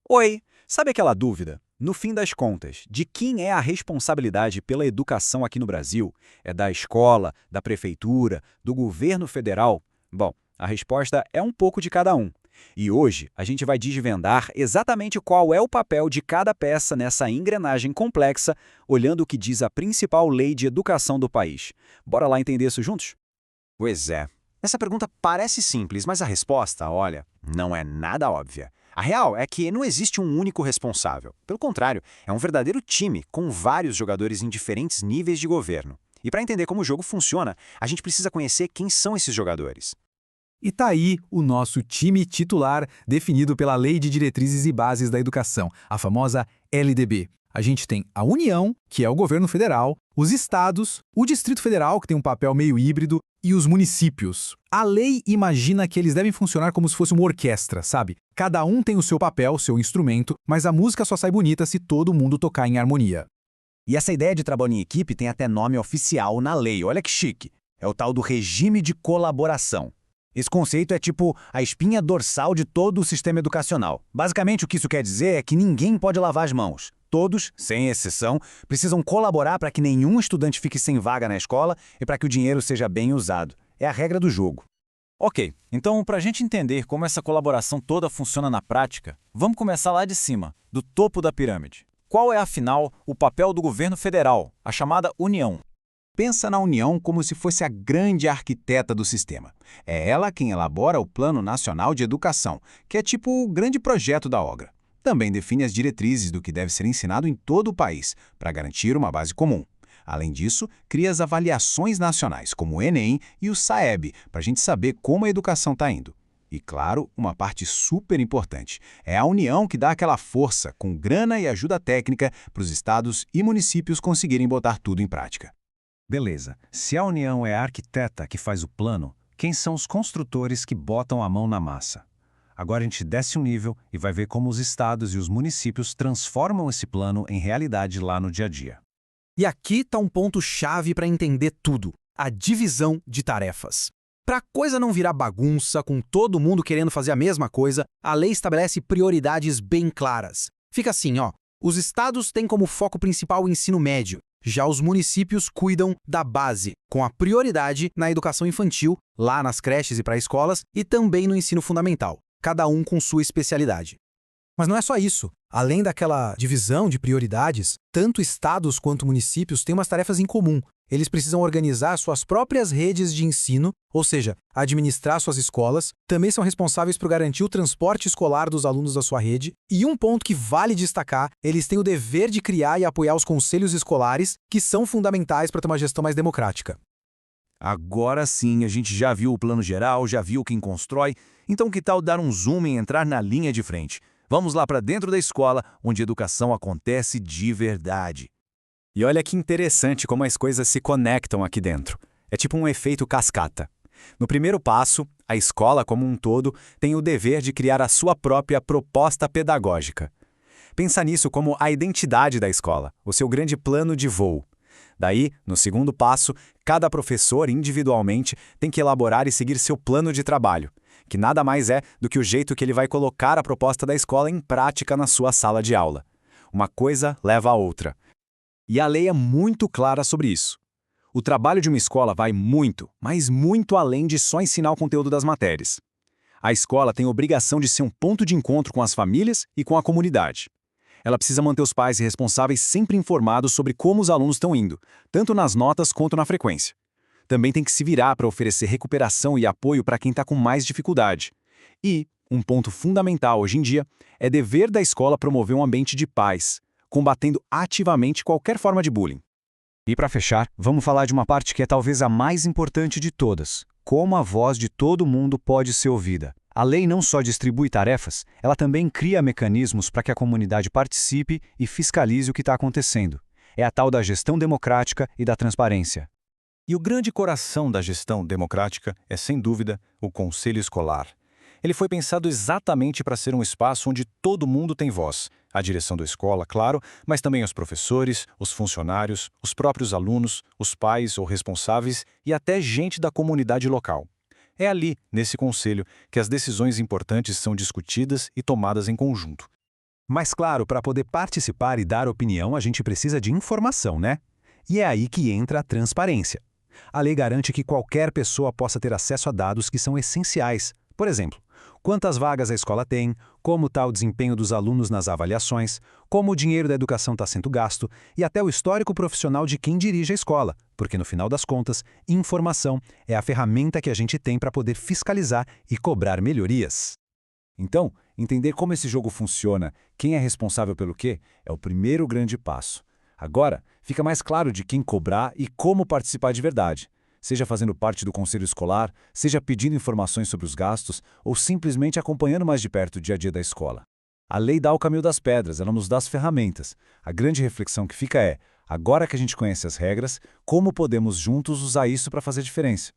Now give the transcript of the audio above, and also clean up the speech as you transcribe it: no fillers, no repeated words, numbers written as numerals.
Oi, sabe aquela dúvida? No fim das contas, de quem é a responsabilidade pela educação aqui no Brasil? É da escola, da prefeitura, do governo federal? Bom, a resposta é um pouco de cada um. E hoje a gente vai desvendar exatamente qual é o papel de cada peça nessa engrenagem complexa, olhando o que diz a principal lei de educação do país. Bora lá entender isso juntos? Pois é. Essa pergunta parece simples, mas a resposta, olha, não é nada óbvia. A real é que não existe um único responsável. Pelo contrário, é um verdadeiro time, com vários jogadores em diferentes níveis de governo. E para entender como o jogo funciona, a gente precisa conhecer quem são esses jogadores. E tá aí o nosso time titular definido pela Lei de Diretrizes e Bases da Educação, a famosa LDB. A gente tem a União, que é o governo federal, os estados, o Distrito Federal, que tem um papel meio híbrido, e os municípios. A lei imagina que eles devem funcionar como se fosse uma orquestra, sabe? Cada um tem o seu papel, seu instrumento, mas a música só sai bonita se todo mundo tocar em harmonia. E essa ideia de trabalho em equipe tem até nome oficial na lei, olha que chique. É o tal do regime de colaboração. Esse conceito é tipo a espinha dorsal de todo o sistema educacional. Basicamente, o que isso quer dizer é que ninguém pode lavar as mãos. Todos, sem exceção, precisam colaborar para que nenhum estudante fique sem vaga na escola e para que o dinheiro seja bem usado. É a regra do jogo. Ok, então para a gente entender como essa colaboração toda funciona na prática, vamos começar lá de cima, do topo da pirâmide. Qual é, afinal, o papel do governo federal, a chamada União? Pensa na União como se fosse a grande arquiteta do sistema. É ela quem elabora o Plano Nacional de Educação, que é tipo o grande projeto da obra. Também define as diretrizes do que deve ser ensinado em todo o país, para garantir uma base comum. Além disso, cria as avaliações nacionais, como o Enem e o SAEB, para a gente saber como a educação está indo. E, claro, uma parte super importante, é a União que dá aquela força, com grana e ajuda técnica, para os estados e municípios conseguirem botar tudo em prática. Beleza, se a União é a arquiteta que faz o plano, quem são os construtores que botam a mão na massa? Agora a gente desce um nível e vai ver como os estados e os municípios transformam esse plano em realidade lá no dia a dia. E aqui está um ponto-chave para entender tudo: a divisão de tarefas. Para a coisa não virar bagunça, com todo mundo querendo fazer a mesma coisa, a lei estabelece prioridades bem claras. Fica assim, ó. Os estados têm como foco principal o ensino médio. Já os municípios cuidam da base, com a prioridade na educação infantil, lá nas creches e pré-escolas, e também no ensino fundamental, cada um com sua especialidade. Mas não é só isso. Além daquela divisão de prioridades, tanto estados quanto municípios têm umas tarefas em comum. Eles precisam organizar suas próprias redes de ensino, ou seja, administrar suas escolas, também são responsáveis por garantir o transporte escolar dos alunos da sua rede, e um ponto que vale destacar, eles têm o dever de criar e apoiar os conselhos escolares, que são fundamentais para ter uma gestão mais democrática. Agora sim, a gente já viu o plano geral, já viu quem constrói, então que tal dar um zoom e entrar na linha de frente? Vamos lá para dentro da escola, onde a educação acontece de verdade. E olha que interessante como as coisas se conectam aqui dentro. É tipo um efeito cascata. No primeiro passo, a escola como um todo tem o dever de criar a sua própria proposta pedagógica. Pensa nisso como a identidade da escola, o seu grande plano de voo. Daí, no segundo passo, cada professor individualmente tem que elaborar e seguir seu plano de trabalho, que nada mais é do que o jeito que ele vai colocar a proposta da escola em prática na sua sala de aula. Uma coisa leva a outra. E a lei é muito clara sobre isso. O trabalho de uma escola vai muito, mas muito além de só ensinar o conteúdo das matérias. A escola tem a obrigação de ser um ponto de encontro com as famílias e com a comunidade. Ela precisa manter os pais e responsáveis sempre informados sobre como os alunos estão indo, tanto nas notas quanto na frequência. Também tem que se virar para oferecer recuperação e apoio para quem está com mais dificuldade. E, um ponto fundamental hoje em dia, é dever da escola promover um ambiente de paz, combatendo ativamente qualquer forma de bullying. E para fechar, vamos falar de uma parte que é talvez a mais importante de todas: como a voz de todo mundo pode ser ouvida. A lei não só distribui tarefas, ela também cria mecanismos para que a comunidade participe e fiscalize o que está acontecendo. É a tal da gestão democrática e da transparência. E o grande coração da gestão democrática é, sem dúvida, o Conselho Escolar. Ele foi pensado exatamente para ser um espaço onde todo mundo tem voz. A direção da escola, claro, mas também os professores, os funcionários, os próprios alunos, os pais ou responsáveis e até gente da comunidade local. É ali, nesse conselho, que as decisões importantes são discutidas e tomadas em conjunto. Mas claro, para poder participar e dar opinião, a gente precisa de informação, né? E é aí que entra a transparência. A lei garante que qualquer pessoa possa ter acesso a dados que são essenciais. Por exemplo, quantas vagas a escola tem, como está o desempenho dos alunos nas avaliações, como o dinheiro da educação está sendo gasto e até o histórico profissional de quem dirige a escola, porque no final das contas, informação é a ferramenta que a gente tem para poder fiscalizar e cobrar melhorias. Então, entender como esse jogo funciona, quem é responsável pelo quê, é o primeiro grande passo. Agora, fica mais claro de quem cobrar e como participar de verdade. Seja fazendo parte do conselho escolar, seja pedindo informações sobre os gastos ou simplesmente acompanhando mais de perto o dia a dia da escola. A lei dá o caminho das pedras, ela nos dá as ferramentas. A grande reflexão que fica é, agora que a gente conhece as regras, como podemos juntos usar isso para fazer diferença?